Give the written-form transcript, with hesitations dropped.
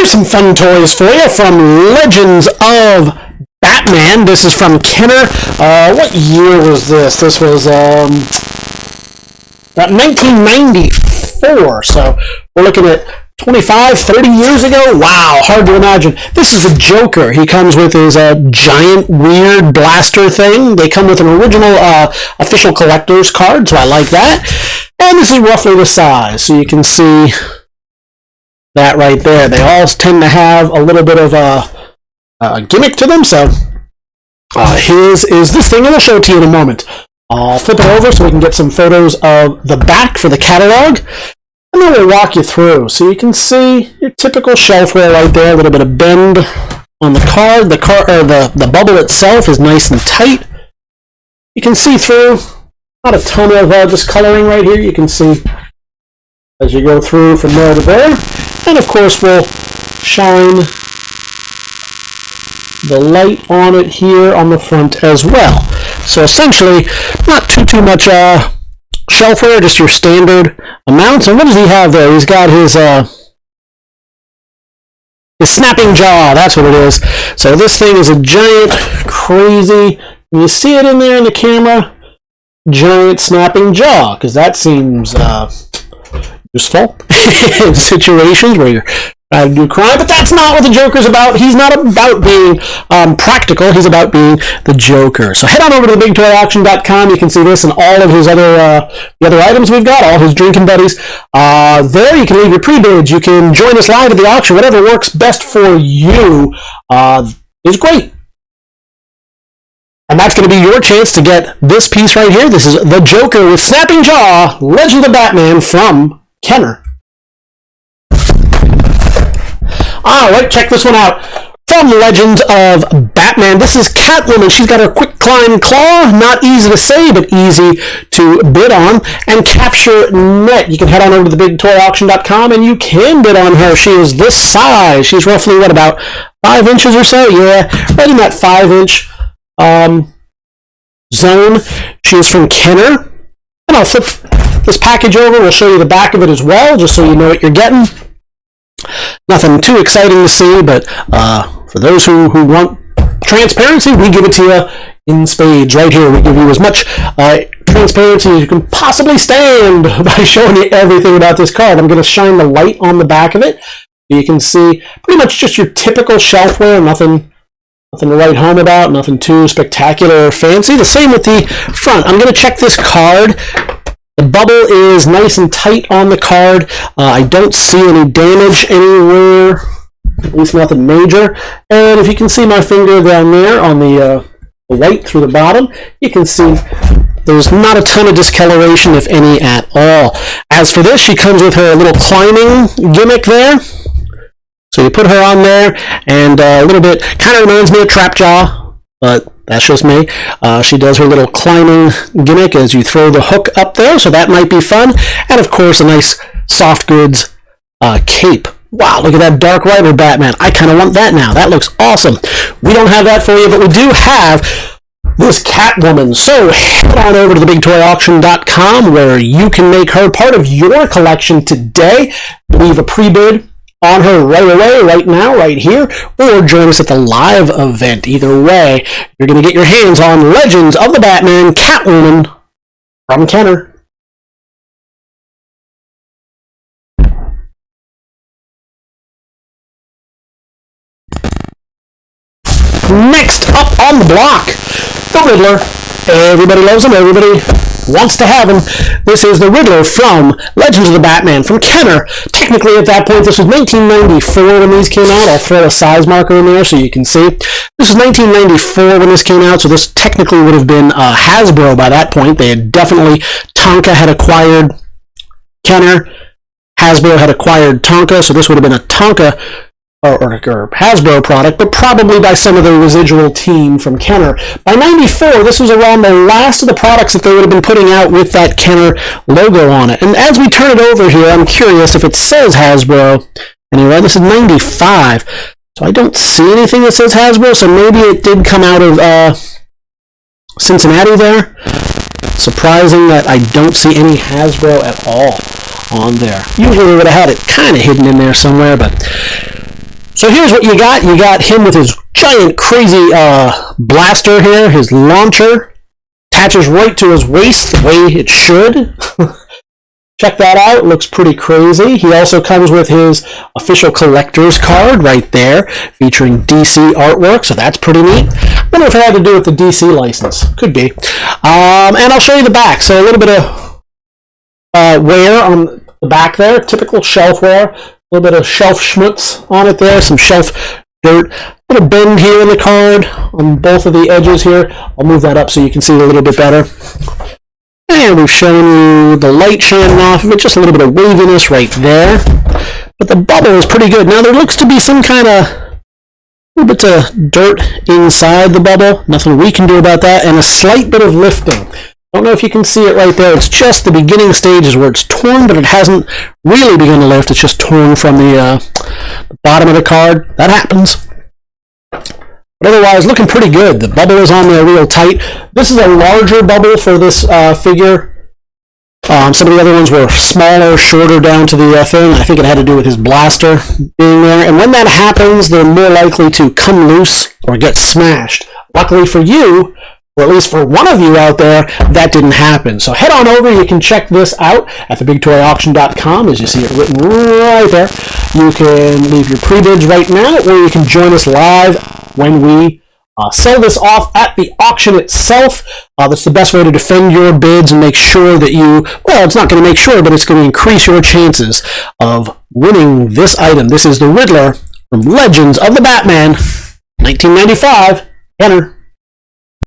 Here's some fun toys for you from Legends of Batman. This is from Kenner. What year was this? This was 1994. So we're looking at 25, 30 years ago. Wow, hard to imagine. This is a Joker. He comes with his giant, weird blaster thing. They come with an original official collector's card, so I like that. And this is roughly the size, so you can see that right there. They all tend to have a little bit of a gimmick to them, so his is this thing, and we'll show it to you in a moment. I'll flip it over so we can get some photos of the back for the catalog, and then we'll walk you through. So you can see your typical shelfware right there, a little bit of bend on the card. The bubble itself is nice and tight. You can see through, not a ton of discoloring right here. You can see as you go through from there to there. And of course we'll shine the light on it here on the front as well. So essentially, not too much shelfware, just your standard amounts. And what does he have there? He's got his snapping jaw, that's what it is. So this thing is a giant, crazy, you see it in there in the camera, giant snapping jaw, because that seems useful in situations where you're trying to do crime, but that's not what the Joker's about. He's not about being practical. He's about being the Joker. So head on over to TheBigToyAuction.com. You can see this and all of his other the other items we've got, all his drinking buddies. There you can leave your pre-bids. You can join us live at the auction. Whatever works best for you is great. And that's going to be your chance to get this piece right here. This is the Joker with Snapping Jaw, Legend of Batman from Kenner. Alright, check this one out. From Legends of Batman, this is Catwoman. She's got her quick climb claw, not easy to say, but easy to bid on. And Capture Net. You can head on over to TheBigToyAuction.com and you can bid on her. She is this size. She's roughly, what, about 5 inches or so? Yeah, right in that 5-inch zone. She is from Kenner. And I'll flip this package over. We'll show you the back of it as well, just so you know what you're getting. Nothing too exciting to see, but for those who want transparency, we give it to you in spades right here. We give you as much transparency as you can possibly stand by showing you everything about this card. I'm going to shine the light on the back of it so you can see pretty much just your typical shelfware, nothing to write home about, nothing too spectacular or fancy. The same with the front. I'm going to check this card. The bubble is nice and tight on the card. I don't see any damage anywhere, at least nothing major. And if you can see my finger down there on the white through the bottom, you can see there's not a ton of discoloration, if any at all. As for this, she comes with her little climbing gimmick there. So you put her on there, and a little bit, kind of reminds me of Trapjaw, but that's just me. She does her little climbing gimmick as you throw the hook up there, so that might be fun. And of course, a nice soft goods cape. Wow, look at that Dark Rider Batman. I kind of want that now. That looks awesome. We don't have that for you, but we do have this Catwoman. So head on over to TheBigToyAuction.com where you can make her part of your collection today. Leave a pre-bid on her right away, right now, right here, or join us at the live event. Either way, you're going to get your hands on Legends of the Batman Catwoman from Kenner. Next up on the block, the Riddler. Everybody loves him. Everybody wants to have him. This is the Riddler from Legends of the Batman from Kenner. Technically, at that point, this was 1994 when these came out. I'll throw a size marker in there so you can see. This was 1994 when this came out, so this technically would have been Hasbro by that point. They had definitely, Tonka had acquired Kenner. Hasbro had acquired Tonka, so this would have been a Tonka or Hasbro product, but probably by some of the residual team from Kenner. By 94, this was around the last of the products that they would have been putting out with that Kenner logo on it. And as we turn it over here, I'm curious if it says Hasbro. Anyway, this is 95, so I don't see anything that says Hasbro, so maybe it did come out of Cincinnati there. Surprising that I don't see any Hasbro at all on there. Usually we would have had it kind of hidden in there somewhere, but So here's what you got. You got him with his giant, crazy blaster here, his launcher. Attaches right to his waist, the way it should. Check that out. It looks pretty crazy. He also comes with his official collector's card right there, featuring DC artwork, so that's pretty neat. I wonder if it had to do with the DC license. Could be. And I'll show you the back. So a little bit of wear on the back there, typical shelf wear. A little bit of shelf schmutz on it there, some shelf dirt. A little bend here in the card on both of the edges here. I'll move that up so you can see it a little bit better. And we've shown you the light shining off of it, just a little bit of waviness right there. But the bubble is pretty good. Now there looks to be some kind of little bit of dirt inside the bubble. Nothing we can do about that. And a slight bit of lifting. Don't know if you can see it right there. It's just the beginning stages where it's torn, but it hasn't really begun to lift. It's just torn from the bottom of the card. That happens. But otherwise, looking pretty good. The bubble is on there real tight. This is a larger bubble for this figure. Some of the other ones were smaller, shorter down to the thing. I think it had to do with his blaster being there. And when that happens, they're more likely to come loose or get smashed. Luckily for you, or at least for one of you out there, that didn't happen. So head on over. You can check this out at TheBigToyAuction.com, as you see it written right there. You can leave your pre-bids right now, or you can join us live when we sell this off at the auction itself. That's the best way to defend your bids and make sure that you, well, it's not going to make sure, but it's going to increase your chances of winning this item. This is the Riddler from Legends of the Batman, 1995. Enter.